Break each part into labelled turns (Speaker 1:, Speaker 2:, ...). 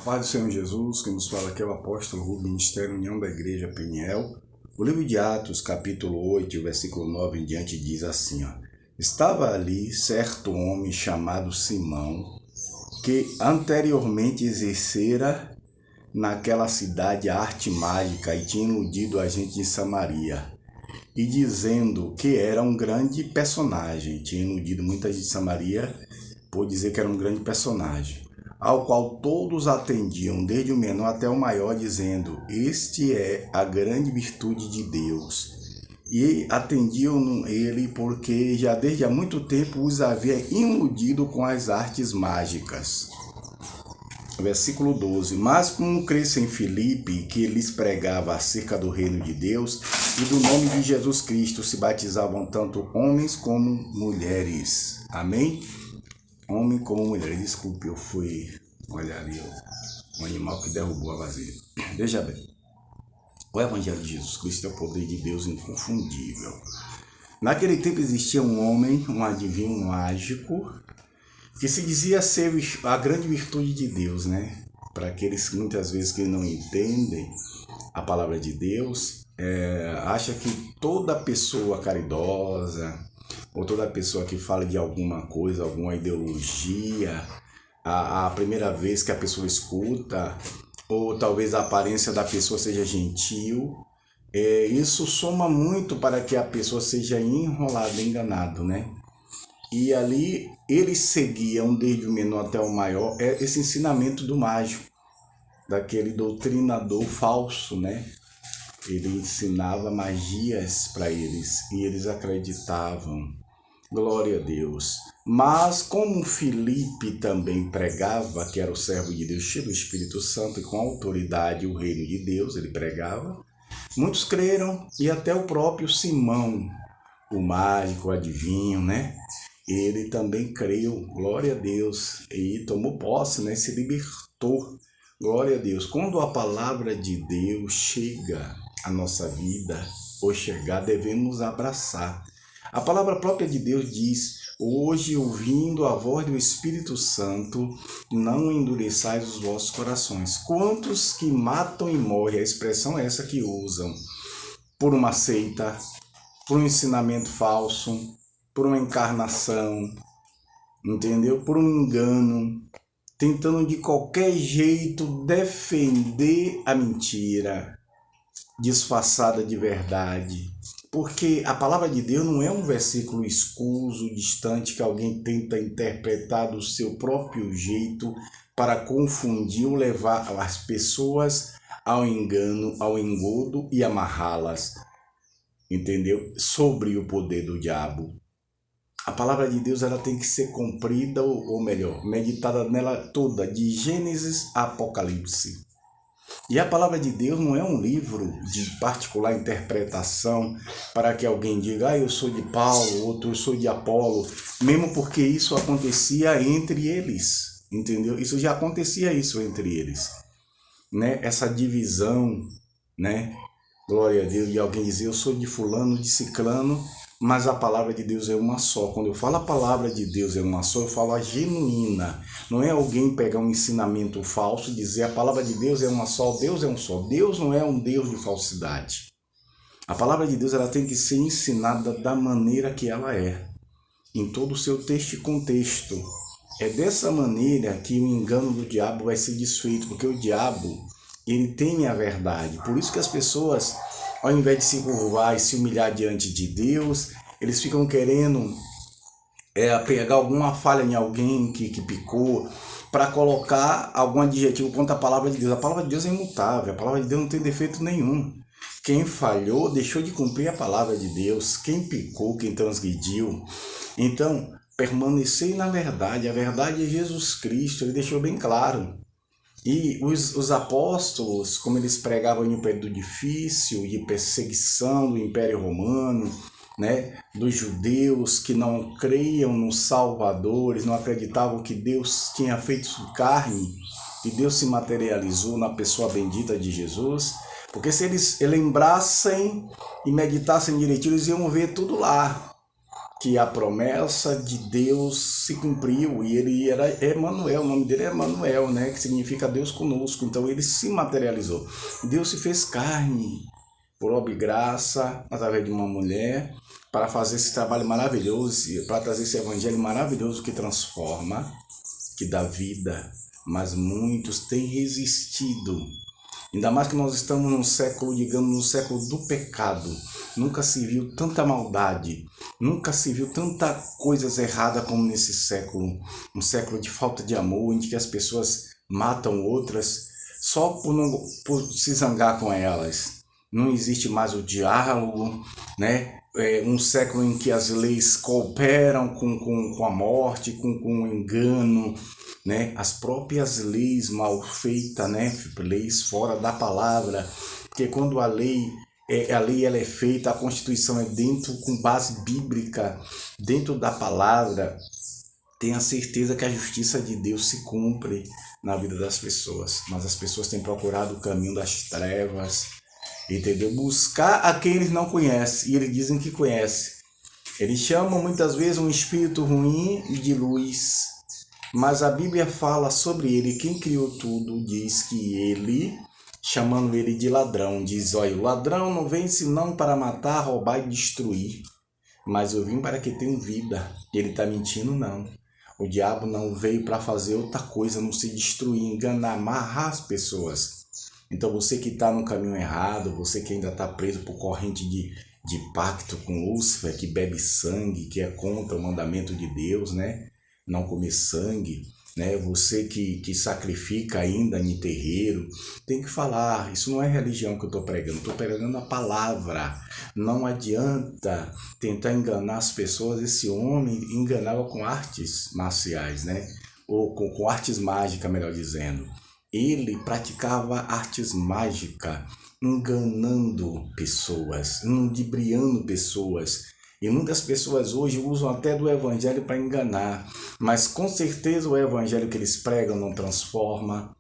Speaker 1: paz do Senhor Jesus, que nos fala aqui é o apóstolo Rubem, Ministério União da Igreja Peniel. O livro de Atos, capítulo 8, versículo 9 em diante, diz assim, Estava ali certo homem chamado Simão, que anteriormente exercera naquela cidade a arte mágica e tinha iludido a gente de Samaria, e dizendo que era um grande personagem, tinha iludido muita gente de Samaria por dizer que era um grande personagem, ao qual todos atendiam, desde o menor até o maior, dizendo, este é a grande virtude de Deus. E atendiam ele porque já desde há muito tempo os havia iludido com as artes mágicas. Versículo 12. Mas como cresce em Filipe, que lhes pregava acerca do reino de Deus e do nome de Jesus Cristo, se batizavam tanto homens como mulheres. Amém? Homem como mulher. Desculpe, eu fui olhar ali o animal que derrubou a vasilha. Veja bem, o Evangelho de Jesus Cristo é o poder de Deus inconfundível. Naquele tempo existia um homem, um adivinho mágico, que se dizia ser a grande virtude de Deus, né? Para aqueles que muitas vezes que não entendem a palavra de Deus, acha que toda pessoa caridosa, ou toda pessoa que fala de alguma coisa, alguma ideologia, a primeira vez que a pessoa escuta, ou talvez a aparência da pessoa seja gentil, isso soma muito para que a pessoa seja enrolada, enganada, né? E ali eles seguiam, desde o menor até o maior, esse ensinamento do mágico, daquele doutrinador falso, né? Ele ensinava magias para eles e eles acreditavam. Glória a Deus. Mas como Filipe também pregava, que era o servo de Deus, cheio do Espírito Santo e com autoridade o reino de Deus, ele pregava, muitos creram e até o próprio Simão, o mágico, o adivinho, né? Ele também creu, glória a Deus, e tomou posse, né? Se libertou, glória a Deus. Quando a palavra de Deus chega à nossa vida, ou chegar, devemos abraçar. A palavra própria de Deus diz, hoje ouvindo a voz do Espírito Santo, não endureçais os vossos corações. Quantos que matam e morrem, a expressão é essa que usam, por uma seita, por um ensinamento falso, por uma encarnação, entendeu? Por um engano, tentando de qualquer jeito defender a mentira, disfarçada de verdade. Porque a palavra de Deus não é um versículo escuso, distante, que alguém tenta interpretar do seu próprio jeito para confundir ou levar as pessoas ao engano, ao engodo e amarrá-las, entendeu? Sobre o poder do diabo. A palavra de Deus ela tem que ser cumprida, ou melhor, meditada nela toda, de Gênesis a Apocalipse. E a palavra de Deus não é um livro de particular interpretação para que alguém diga, eu sou de Paulo, outro eu sou de Apolo, mesmo porque isso acontecia entre eles, entendeu? Isso já acontecia entre eles, né? Essa divisão, né? Glória a Deus, e alguém dizer, eu sou de fulano, de ciclano, mas a palavra de Deus é uma só. Quando eu falo a palavra de Deus é uma só, eu falo a genuína. Não é alguém pegar um ensinamento falso e dizer a palavra de Deus é uma só, Deus é um só. Deus não é um Deus de falsidade. A palavra de Deus ela tem que ser ensinada da maneira que ela é, em todo o seu texto e contexto. É dessa maneira que o engano do diabo vai ser desfeito, porque o diabo, ele tem a verdade. Por isso que as pessoas, ao invés de se curvar e se humilhar diante de Deus, eles ficam querendo pegar alguma falha em alguém que picou, para colocar algum adjetivo contra a palavra de Deus. A palavra de Deus é imutável, a palavra de Deus não tem defeito nenhum. Quem falhou, deixou de cumprir a palavra de Deus. Quem picou, quem transgrediu. Então, permanecei na verdade. A verdade é Jesus Cristo, ele deixou bem claro. E os apóstolos, como eles pregavam em um período difícil de perseguição do Império Romano, né, dos judeus que não creiam no Salvador, eles não acreditavam que Deus tinha feito carne e Deus se materializou na pessoa bendita de Jesus, porque se eles lembrassem e meditassem direitinho, eles iam ver tudo lá. que a promessa de Deus se cumpriu e ele era Emanuel, o nome dele é Emanuel, né, que significa Deus conosco. Então ele se materializou. Deus se fez carne por obra e graça através de uma mulher para fazer esse trabalho maravilhoso, para trazer esse evangelho maravilhoso que transforma, que dá vida, mas muitos têm resistido. Ainda mais que nós estamos num século, digamos, no século do pecado. Nunca se viu tanta maldade, nunca se viu tanta coisas erradas como nesse século. Um século de falta de amor, em que as pessoas matam outras só por se zangar com elas. Não existe mais o diálogo, né? Um século em que as leis cooperam com a morte, com o engano, né? As próprias leis mal feitas, né? Leis fora da palavra, porque quando a lei ela é feita, a Constituição é dentro, com base bíblica, dentro da palavra, tenha certeza que a justiça de Deus se cumpre na vida das pessoas. Mas as pessoas têm procurado o caminho das trevas, entendeu? Buscar a quem eles não conhecem, e eles dizem que conhecem. Eles chamam muitas vezes um espírito ruim de luz, mas a Bíblia fala sobre ele. Quem criou tudo diz que ele, chamando ele de ladrão, diz: olha, o ladrão não vem senão para matar, roubar e destruir, mas eu vim para que tenham vida. Ele está mentindo? Não. O diabo não veio para fazer outra coisa, não se destruir, enganar, amarrar as pessoas. Então você que está no caminho errado, você que ainda está preso por corrente de pacto com Lúcifer, que bebe sangue, que é contra o mandamento de Deus, né? Não comer sangue, né? Você que sacrifica ainda em terreiro, tem que falar. Isso não é religião que eu estou pregando a palavra. Não adianta tentar enganar as pessoas. Esse homem enganava com artes marciais, né? Ou com artes mágicas, melhor dizendo. Ele praticava artes mágicas, enganando pessoas, ludibriando pessoas. E muitas pessoas hoje usam até do evangelho para enganar. Mas com certeza o evangelho que eles pregam não transforma,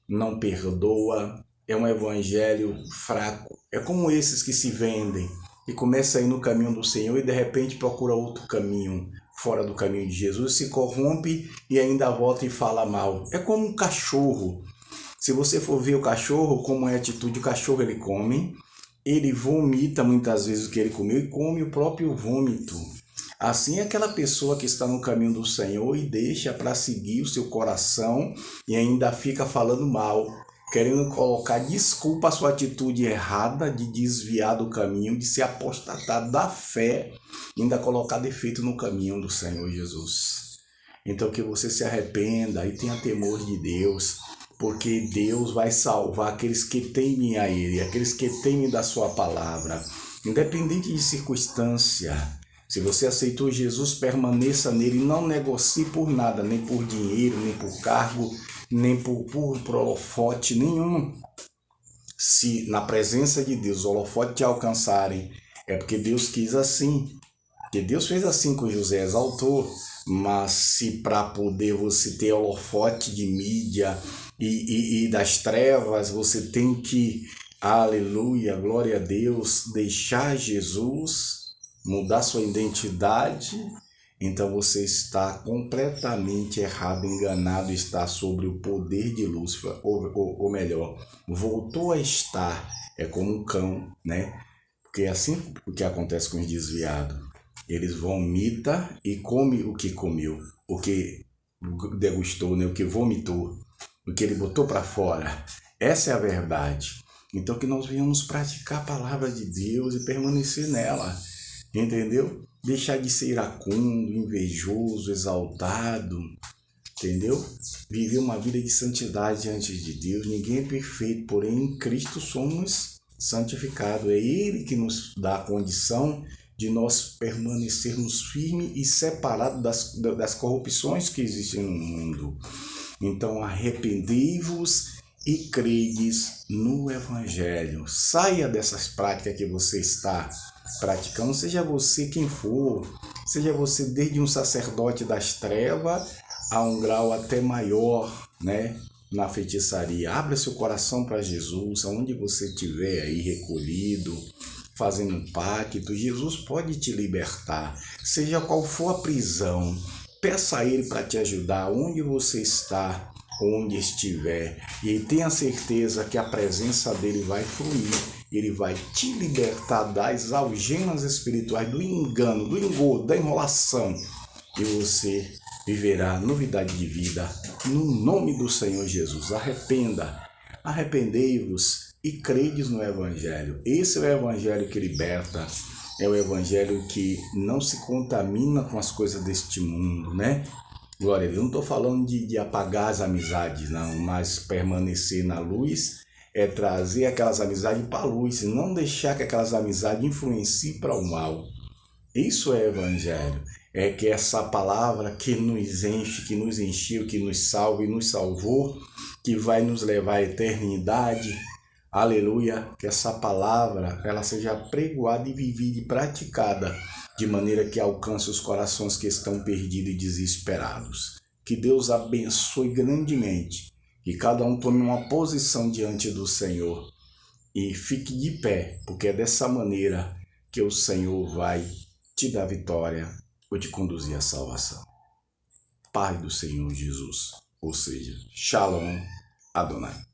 Speaker 1: não perdoa. É um evangelho fraco. É como esses que se vendem e começam a ir no caminho do Senhor e de repente procura outro caminho, fora do caminho de Jesus, se corrompe e ainda volta e fala mal. É como um cachorro. Se você for ver o cachorro, como é a atitude, o cachorro ele come, ele vomita muitas vezes o que ele comeu e come o próprio vômito. Assim é aquela pessoa que está no caminho do Senhor e deixa para seguir o seu coração e ainda fica falando mal, querendo colocar desculpa à sua atitude errada de desviar do caminho, de se apostatar da fé e ainda colocar defeito no caminho do Senhor Jesus. Então que você se arrependa e tenha temor de Deus, porque Deus vai salvar aqueles que temem a Ele, aqueles que temem da sua palavra, independente de circunstância. Se você aceitou Jesus, permaneça nele e não negocie por nada, nem por dinheiro, nem por cargo, nem por holofote nenhum. Se na presença de Deus os holofotes te alcançarem, é porque Deus quis assim. Porque Deus fez assim com José, exaltou. Mas se para poder você ter holofote de mídia e das trevas, você tem que, aleluia, glória a Deus, deixar Jesus, mudar sua identidade, então você está completamente errado, enganado, está sobre o poder de Lúcifer, ou melhor, voltou a estar, é como um cão, né? Porque é assim o que acontece com os desviados. Eles vomitam e comem o que comeu, o que degustou, né? O que vomitou, o que ele botou para fora. Essa é a verdade. Então que nós venhamos praticar a palavra de Deus e permanecer nela, entendeu? Deixar de ser iracundo, invejoso, exaltado, entendeu? Viver uma vida de santidade diante de Deus. Ninguém é perfeito, porém em Cristo somos santificados. É Ele que nos dá a condição de nós permanecermos firmes e separados das corrupções que existem no mundo. Então arrependei-vos e credes no Evangelho. Saia dessas práticas que você está praticando, seja você quem for, seja você desde um sacerdote das trevas a um grau até maior, né, na feitiçaria. Abra seu coração para Jesus, aonde você estiver aí recolhido. fazendo um pacto, Jesus pode te libertar. Seja qual for a prisão, peça a Ele para te ajudar onde você está, onde estiver. E tenha certeza que a presença dEle vai fluir. Ele vai te libertar das algemas espirituais, do engano, do engodo, da enrolação. E você viverá novidade de vida no nome do Senhor Jesus. Arrependei-vos e credes no Evangelho. Esse é o Evangelho que liberta, é o Evangelho que não se contamina com as coisas deste mundo, né? Glória a Deus. Eu não estou falando de apagar as amizades, não, mas permanecer na luz é trazer aquelas amizades para a luz, não deixar que aquelas amizades influenciem para o mal. Isso é Evangelho. É que essa palavra que nos enche, que nos encheu, que nos salva e nos salvou, que vai nos levar à eternidade. Aleluia, que essa palavra ela seja pregoada e vivida e praticada de maneira que alcance os corações que estão perdidos e desesperados. Que Deus abençoe grandemente, que cada um tome uma posição diante do Senhor e fique de pé, porque é dessa maneira que o Senhor vai te dar vitória ou te conduzir à salvação. Paz do Senhor Jesus, ou seja, Shalom Adonai.